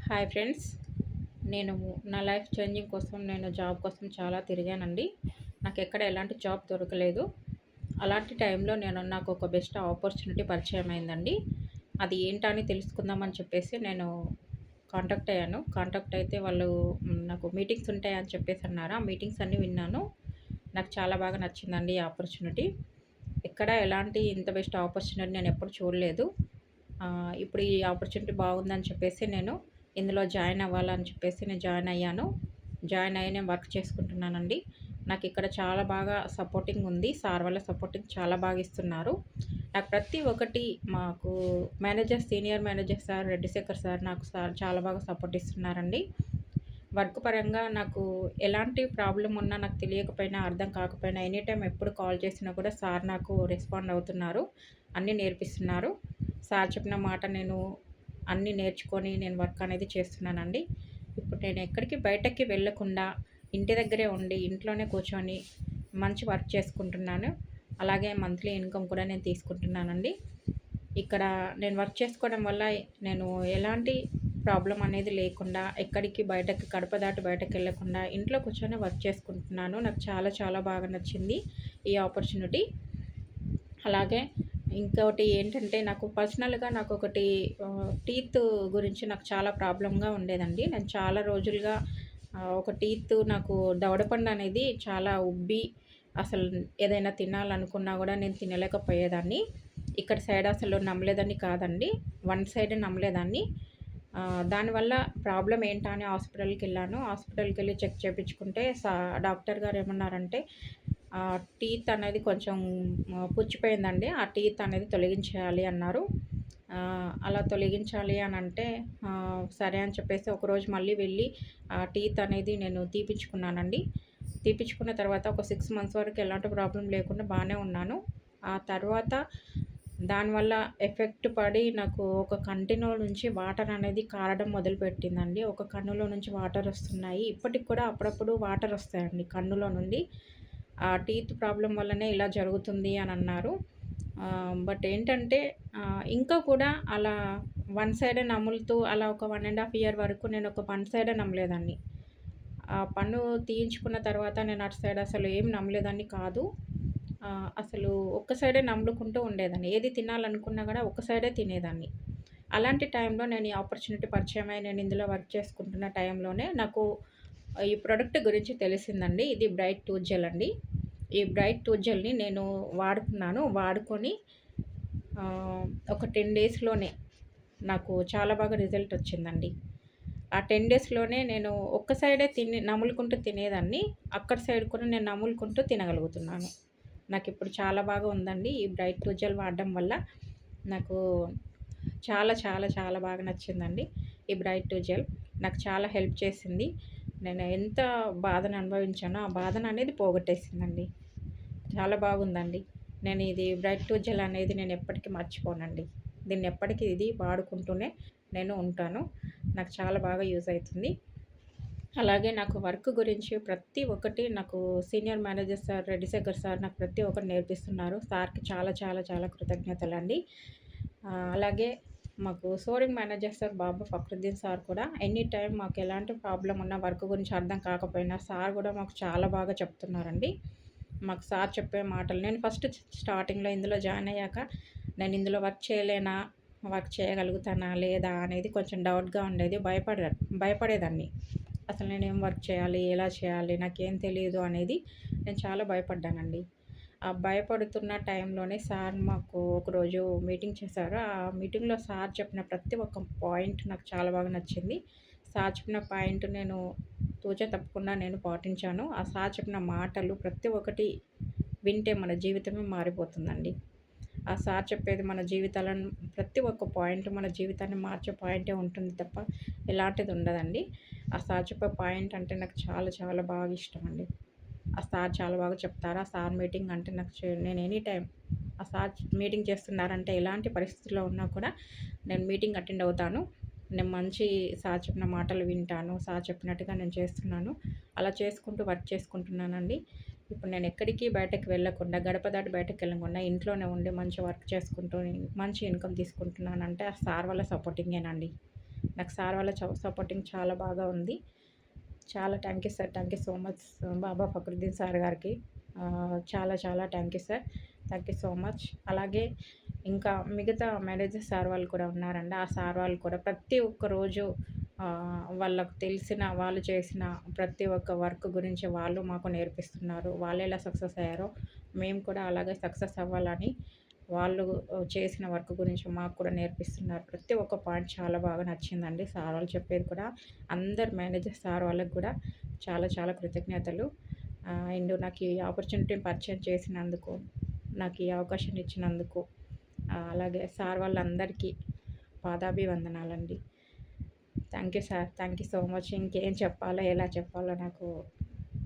Hi friends. నేను నా life changing కోసం నేను జాబ్ కోసం చాలా తిరిగానండి. నాకెక్కడ ఎలాంటి జాబ్ దొరకలేదు. అలాంటి టైంలో నాకు ఒక బెస్ట్ ఆపర్చునిటీ పరిచయం అయిందండి. అది ఏంటని తెలుసుకుందామని చెప్పేసి నేను కాంటాక్ట్ అయ్యాను. కాంటాక్ట్ అయితే వాళ్ళు నాకు మీటింగ్స్ ఉంటాయని చెప్పేసి అన్నారు. ఆ మీటింగ్స్ అన్నీ విన్నాను. నాకు చాలా బాగా నచ్చిందండి ఈ ఆపర్చునిటీ. ఎక్కడ ఎలాంటి ఇంత బెస్ట్ ఆపర్చునిటీ నేనెప్పుడు చూడలేదు. ఇప్పుడు ఈ ఆపర్చునిటీ బాగుందని చెప్పేసి నేను ఇందులో జాయిన్ అవ్వాలని చెప్పేసి నేను జాయిన్ అయ్యాను. జాయిన్ అయ్యి నేను వర్క్ చేసుకుంటున్నానండి. నాకిక్కడ చాలా బాగా సపోర్టింగ్ ఉంది. సార్ వాళ్ళ సపోర్టింగ్ చాలా బాగా ఇస్తున్నారు. నాకు ప్రతి ఒక్కటి మాకు manager, senior manager sir, Reddy Shekhar sir నాకు చాలా బాగా సపోర్ట్ ఇస్తున్నారండి. వర్క్ పరంగా నాకు ఎలాంటి ప్రాబ్లమ్ ఉన్నా, నాకు తెలియకపోయినా, అర్థం కాకపోయినా ఎనీ టైమ్ ఎప్పుడు కాల్ చేసినా కూడా సార్ నాకు రెస్పాండ్ అవుతున్నారు. అన్నీ నేర్పిస్తున్నారు. సార్ చెప్పిన మాట నేను అన్నీ నేర్చుకొని నేను వర్క్ అనేది చేస్తున్నానండి. ఇప్పుడు నేను ఎక్కడికి బయటకి వెళ్ళకుండా ఇంటి దగ్గరే ఉండి, ఇంట్లోనే కూర్చొని మంచి వర్క్ చేసుకుంటున్నాను. అలాగే మంత్లీ ఇన్‌కమ్ కూడా నేను తీసుకుంటున్నానండి. ఇక్కడ నేను వర్క్ చేసుకోవడం వల్ల నేను ఎలాంటి ప్రాబ్లమ్ అనేది లేకుండా, ఎక్కడికి బయటకి గడప దాటి బయటకెళ్ళకుండా ఇంట్లో కూర్చొని వర్క్ చేసుకుంటున్నాను. నాకు చాలా చాలా బాగా నచ్చింది ఈ ఆపర్చునిటీ. అలాగే ఇంకోటి ఏంటంటే నాకు పర్సనల్‌గా నాకొకటి టీత్ గురించి నాకు చాలా ప్రాబ్లమ్‌గా ఉండేదండి. నేను చాలా రోజులుగా ఒక టీత్ నాకు దవడపండు అనేది చాలా ఉబ్బి అసలు ఏదైనా తినాలనుకున్నా గూడా నేను తినలేకపోయేదాన్ని. ఇక్కడ సైడ్ అసలు నమ్మలేదాన్ని కాదండి. వన్ సైడే నమ్మలేదాన్ని. దానివల్ల ప్రాబ్లమ్ ఏంటా అని హాస్పిటల్‌కెళ్ళాను. హాస్పిటల్‌కెళ్ళి చెక్ చేపించుకుంటే డాక్టర్ గారు ఏమన్నారంటే టీత్ అనేది కొంచెం పుచ్చిపోయిందండి. ఆ టీత్ అనేది తొలగించేయాలి అన్నారు. అలా తొలగించాలి అనంటే సరే అని చెప్పేసి ఒకరోజు మళ్ళీ వెళ్ళి ఆ టీత్ అనేది నేను తీపిచ్చుకున్నానండి. తీపిచ్చుకున్న తర్వాత ఒక 6 మంత్స్ వరకు ఎలాంటి ప్రాబ్లమ్ లేకుండా బానే ఉన్నాను. ఆ తర్వాత దానివల్ల ఎఫెక్ట్ పడి నాకు ఒక కంటిలో నుంచి వాటర్ అనేది కారడం మొదలుపెట్టిందండి. ఒక కన్నులో నుంచి వాటర్ వస్తున్నాయి. ఇప్పటికి కూడా అప్పుడప్పుడు వాటర్ వస్తాయండి కన్నులో నుండి. ఆ టీత్ ప్రాబ్లమ్ వల్లనే ఇలా జరుగుతుంది అని అన్నారు. బట్ ఏంటంటే ఇంకా కూడా అలా వన్ సైడే నములుతూ అలా ఒక 1 ½ ఇయర్ వరకు నేను ఒక వన్ సైడే నమ్మలేదాన్ని. ఆ పన్ను తీయించుకున్న తర్వాత నేను అటు సైడ్ అసలు ఏం నమ్మలేదాన్ని కాదు. అసలు ఒక్క సైడే నములుకుంటూ ఉండేదాన్ని. ఏది తినాలనుకున్నా గూడా ఒక సైడే తినేదాన్ని. అలాంటి టైంలో నేను ఈ ఆపర్చునిటీ పరిచయమై నేను ఇందులో వర్క్ చేసుకుంటున్న టైంలోనే నాకు ఈ ప్రొడక్ట్ గురించి తెలిసిందండి. ఇది బ్రైట్ టూత్ జెల్ అండి. ఈ బ్రైట్ టూత్ జెల్‌ని నేను వాడుకున్నాను. వాడుకొని ఒక 10 డేస్‌లోనే నాకు చాలా బాగా రిజల్ట్ వచ్చిందండి. ఆ 10 డేస్‌లోనే నేను ఒక్క సైడే నములుకుంటూ తినేదాన్ని. అక్కడి సైడ్ కూడా నేను నములుకుంటూ తినగలుగుతున్నాను. నాకిప్పుడు చాలా బాగా ఉందండి. ఈ బ్రైట్ టూత్ జెల్ వాడడం వల్ల నాకు చాలా చాలా చాలా బాగా నచ్చిందండి. ఈ బ్రైట్ టూత్ జెల్ నాకు చాలా హెల్ప్ చేసింది. నేను ఎంత బాధను అనుభవించానో ఆ బాధననేది పోగొట్టేసిందండి. చాలా బాగుందండి. నేను ఇది బ్రైట్ టూత్ జెల్ అనేది నేను ఎప్పటికీ మర్చిపోనండి. దీన్ని ఎప్పటికీ ఇది వాడుకుంటూనే నేను ఉంటాను. నాకు చాలా బాగా యూజ్ అయితుంది. అలాగే నాకు వర్క్ గురించి ప్రతి ఒక్కటి నాకు senior manager sir, Reddy Shekhar sir నాకు ప్రతి ఒక్కటి నేర్పిస్తున్నారు. సార్‌కి చాలా చాలా చాలా కృతజ్ఞతలండి. అలాగే మాకు సోరింగ్ మేనేజర్ సార్ బాబు ఫక్రుద్దీన్ సార్ కూడా ఎనీ టైమ్ మాకు ఎలాంటి ప్రాబ్లమ్ ఉన్నా వర్క్ గురించి అర్థం కాకపోయినా సార్ గూడా మాకు చాలా బాగా చెప్తున్నారండి. మాకు సార్ చెప్పే మాటలు నేను ఫస్ట్ స్టార్టింగ్‌లో ఇందులో జాయిన్ అయ్యాక నేను ఇందులో వర్క్ చేయలేనా? వర్క్ చేయగలుగుతానా? లేదా? అనేది కొంచెం డౌట్‌గా ఉండేది. భయపడేదాన్ని. అసలు నేనేం వర్క్ చేయాలి? ఎలా చేయాలి? నాకేం తెలీదు అనేది నేను చాలా భయపడ్డానండి. ఆ భయపడుతున్న టైంలోనే సార్ మాకు ఒకరోజు మీటింగ్ చేశారు. ఆ మీటింగ్‌లో సార్ చెప్పిన ప్రతి ఒక్క పాయింట్ నాకు చాలా బాగా నచ్చింది. సార్ చెప్పిన పాయింట్ నేను తూచా తప్పకుండా నేను పాటించాను. ఆ సార్ చెప్పిన మాటలు ప్రతి ఒక్కటి వింటే మన జీవితమే మారిపోతుందండి. ఆ సార్ చెప్పేది మన జీవితాలను ప్రతి ఒక్క పాయింట్ మన జీవితాన్ని మార్చే పాయింటే ఉంటుంది తప్ప ఎలాంటిది ఉండదండి. ఆ సార్ చెప్పే పాయింట్ అంటే నాకు చాలా చాలా బాగా ఇష్టమండి. ఆ సార్ చాలా బాగా చెప్తారు. ఆ సార్ మీటింగ్ అంటే నాకు నేను ఎనీ టైమ్ ఆ సార్ మీటింగ్ చేస్తున్నారంటే ఎలాంటి పరిస్థితిలో ఉన్నా కూడా నేను మీటింగ్ అటెండ్ అవుతాను. నేను మంచి సార్ చెప్పిన మాటలు వింటాను. సార్ చెప్పినట్టుగా నేను చేస్తున్నాను. అలా చేసుకుంటూ వర్క్ చేసుకుంటున్నానండి. ఇప్పుడు నేను ఎక్కడికి బయటకి వెళ్ళకుండా, గడప దాటి బయటకెళ్ళకుండా ఇంట్లోనే ఉండి మంచి వర్క్ చేసుకుంటూ మంచి ఇన్‌కమ్ తీసుకుంటున్నానంటే ఆ సార్ వల్ల సపోర్టింగేనండి. నాకు సార్ వాళ్ళ సపోర్టింగ్ చాలా బాగా ఉంది. చాలా thank you sir. Thank you so much Baba Fakruddin sir గారికి. చాలా చాలా thank you sir. Thank you so much. అలాగే ఇంకా మిగతా మేనేజర్ సార్ వాళ్ళు కూడా ఉన్నారండి. ఆ సార్ వాళ్ళు కూడా ప్రతి ఒక్క రోజు వాళ్ళకు తెలిసిన వాళ్ళు చేసిన ప్రతి ఒక్క వర్క్ గురించి వాళ్ళు మాకు నేర్పిస్తున్నారు. వాళ్ళు ఎలా సక్సెస్ అయ్యారో మేము కూడా అలాగే సక్సెస్ అవ్వాలని వాళ్ళు చేసిన వర్క్ గురించి మాకు కూడా నేర్పిస్తున్నారు. ప్రతి ఒక్క పాయింట్ చాలా బాగా నచ్చిందండి. సార్ వాళ్ళు చెప్పేది కూడా అందరు మేనేజర్ సార్ వాళ్ళకి కూడా చాలా చాలా కృతజ్ఞతలు. అండ్ నాకు ఈ ఆపర్చునిటీని పరిచయం చేసినందుకు, నాకు ఈ అవకాశం ఇచ్చినందుకు, అలాగే సార్ వాళ్ళందరికీ పాదాభివందనాలండి. Thank you sir. Thank you so much. ఇంకేం చెప్పాలో, ఎలా చెప్పాలో నాకు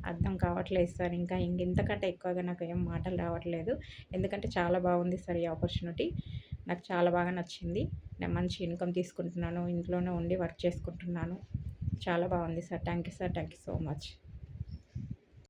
అర్థం కావట్లేదు సార్. ఇంకా ఇంతకంటే ఎక్కువగా నాకు ఏం మాటలు రావట్లేదు. ఎందుకంటే చాలా బాగుంది సార్ ఈ ఆపర్చునిటీ. నాకు చాలా బాగా నచ్చింది. నేను మంచి ఇన్కమ్ తీసుకుంటున్నాను. ఇంట్లోనే ఉండి వర్క్ చేసుకుంటున్నాను. చాలా బాగుంది sir. Thank you sir. Thank you so much.